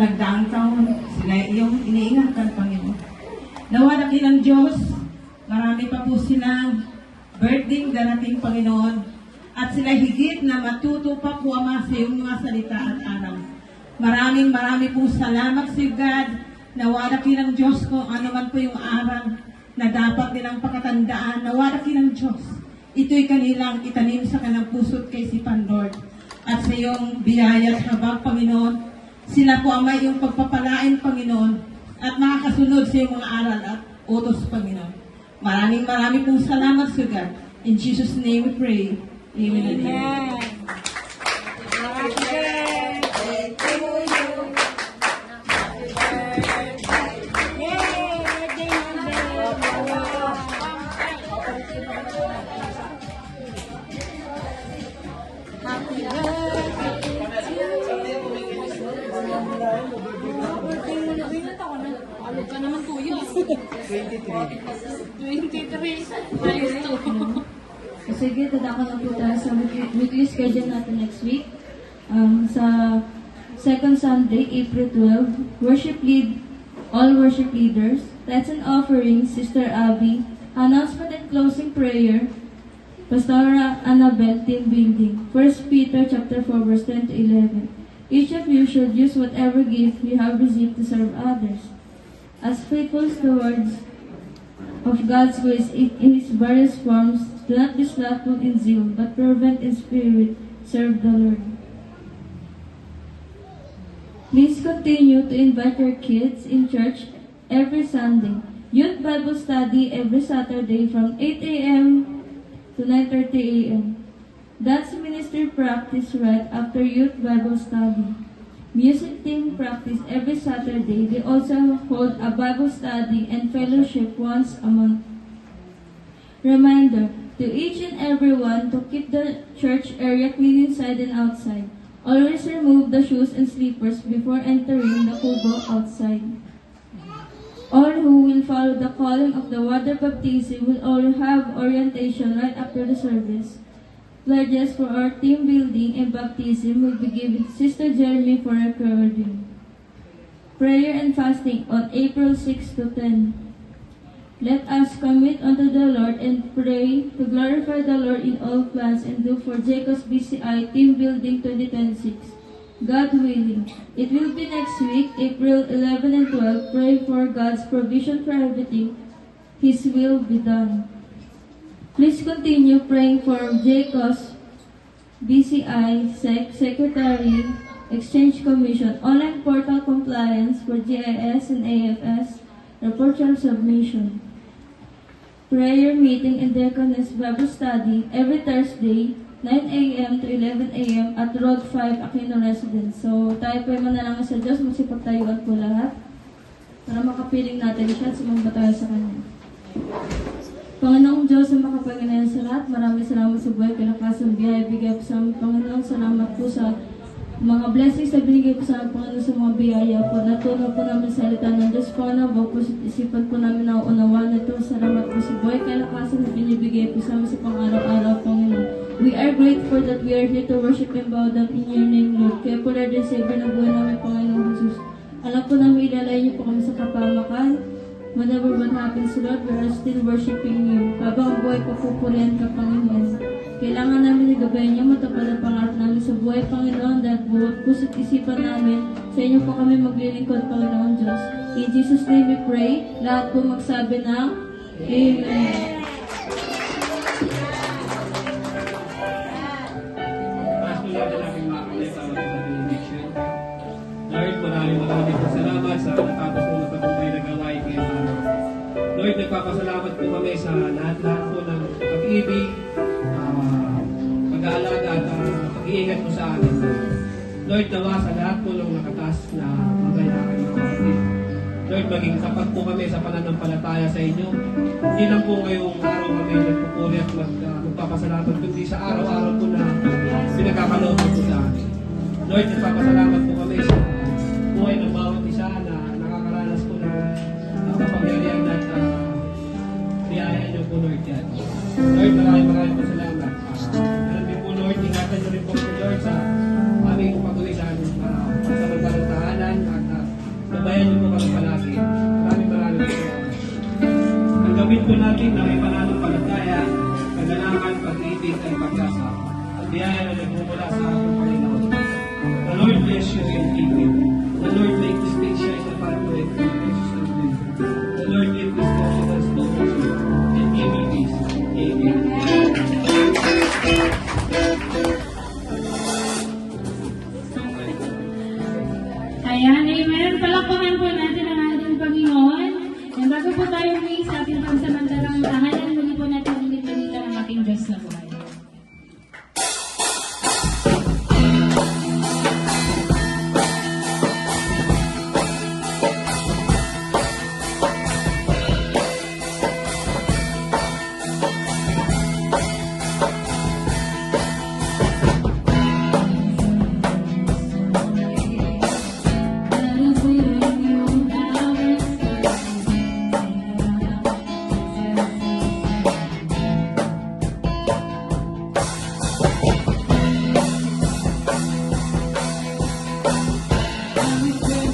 Nagdaang taon, sila iyong iniingatan, Panginoon. Nawa ng Diyos, marami pa po silang birthday darating, Panginoon. At sila higit na matuto pa po, Ama, sa iyong mga salita at aral. Marami po salamat sa iyo, God. Nawa ng Diyos kung ano man po yung aral na dapat nilang pakatandaan. Nawa ng Diyos, ito'y kanilang itanim sa kanilang puso't kaisipan, Lord. At sa iyong biyaya at habag, Panginoon, sila po, Ama, yung pagpapalain, Panginoon, at makakasunod sa iyong mga aral at utos, Panginoon. Marami pong salamat sa God. In Jesus' name we pray. Amen and amen. Happy birthday to you. Happy birthday. Yay! Birthday number. Happy birthday to you. Ano ka naman tuyo? 23. Ayos to. Sige, tadako na po tayo sa weekly schedule natin next week. Sa second Sunday, April 12, all worship leaders, tithes and offerings, Sister Abby, announcement and closing prayer, Pastora Annabel, team building, 1 Peter chapter 4, verse 10 to 11. Each of you should use whatever gift you have received to serve others, as faithful stewards of God's grace in His various forms. Do not be slothful in zeal, but fervent in spirit. Serve the Lord. Please continue to invite your kids in church every Sunday. Youth Bible study every Saturday from 8 a.m. to 9:30 a.m. Dance ministry practice right after Youth Bible study. Music team practice every Saturday. They also hold a Bible study and fellowship once a month. Reminder to each and everyone to keep the church area clean inside and outside. Always remove the shoes and slippers before entering the kubo outside. All who will follow the calling of the water baptism will all have orientation right after the service. Pledges for our team building and baptism will be given to Sister Jeremy for recording. Prayer and fasting on April 6 to 10. Let us commit unto the Lord and pray to glorify the Lord in all plans and do for Jacob's BCI Team Building 2026. God willing. It will be next week, April 11 and 12. Pray for God's provision for everything. His will be done. Please continue praying for Jacob's BCI Secretary, Exchange Commission, online portal compliance for GIS and AFS, report submission. Prayer meeting and Deaconess Bible study every Thursday, 9 a.m. to 11 a.m. at Road 5, Aquino Residence. So, tayo po yung manalangin sa Diyos, magsipagtayuan po lahat para makapiling natin siya at sumamba tayo sa Kanya. Panginoong Diyos na makapangyarihan sa lahat, maraming salamat sa buhay, pinakasang biyaya, bigay po sa amin, Panginoon, salamat po sa mga blessings na binigay po sa amin, Panginoon, sa mga biyaya po. Natunaw po namin sa salita ng Diyos, Panginoon, bago po isipan po namin na unawa na ito. Salamat po sa buhay, kalakasan na binibigay po sa amin sa pang-araw-araw, Panginoon. We are grateful that we are here to worship and bow down in your name, Lord. Kaya po, Lord and Savior, na buhay namin, Panginoon Jesus. Alam po namin ilalay niyo po kami sa kapamakan. Whenever what happens, Lord, we are still worshiping you. Habang ang buhay papupurihan ka, Panginoon. Kailangan namin igabayan niyo, matapad ang pangarap namin sa buhay, Panginoon, dahil buhat puso't isipan namin, sa inyo po kami maglilingkod, Panginoon Diyos. In Jesus' name we pray, lahat po magsabi ng Amen. Lord, maraming po salamat sa natapos po na patuloy na gawain ngayon araw. Lord, nagpapasalamat po kami sa lahat-lahat po ng pag-ibig, pag-aalaga at pag-iingat po sa amin. Lord, nawa sa lahat po ng nakatas na bagay na aking mga kapatid. Lord, maging tapat po kami sa pananampalataya sa inyo. Hindi lang po ngayong araw kami nagpupuli at magpapasalamat, kundi sa araw-araw po na pinagkakaloob po sa amin. Lord, nagpapasalamat po kami sa buhay ng bawat isa na nakakaranas po ng kapangyarihan at biyaya niyo po, Lord, yan. Lord, maraming po salamat. Ganun din po, Lord, ingatan niyo rin po, Lord, sa aming patuloy sa aming pagsamantalang tahanan at din na may pananampalataya, kagalakan, pag-ibig, at pag-asa. At biyaya na nagmumula sa ating Panginoon. The Lord bless you and keep you. The Lord make His face shine upon you and give you peace. The Lord give His countenance towards you and give you peace. Amen. Ayan, amen. Palakpakan po natin ang ating Panginoon. And bago po tayo may sa ating pansamantalang tahanan, muli po natin ulit-ulit ang ating Diyos na buhay. I'm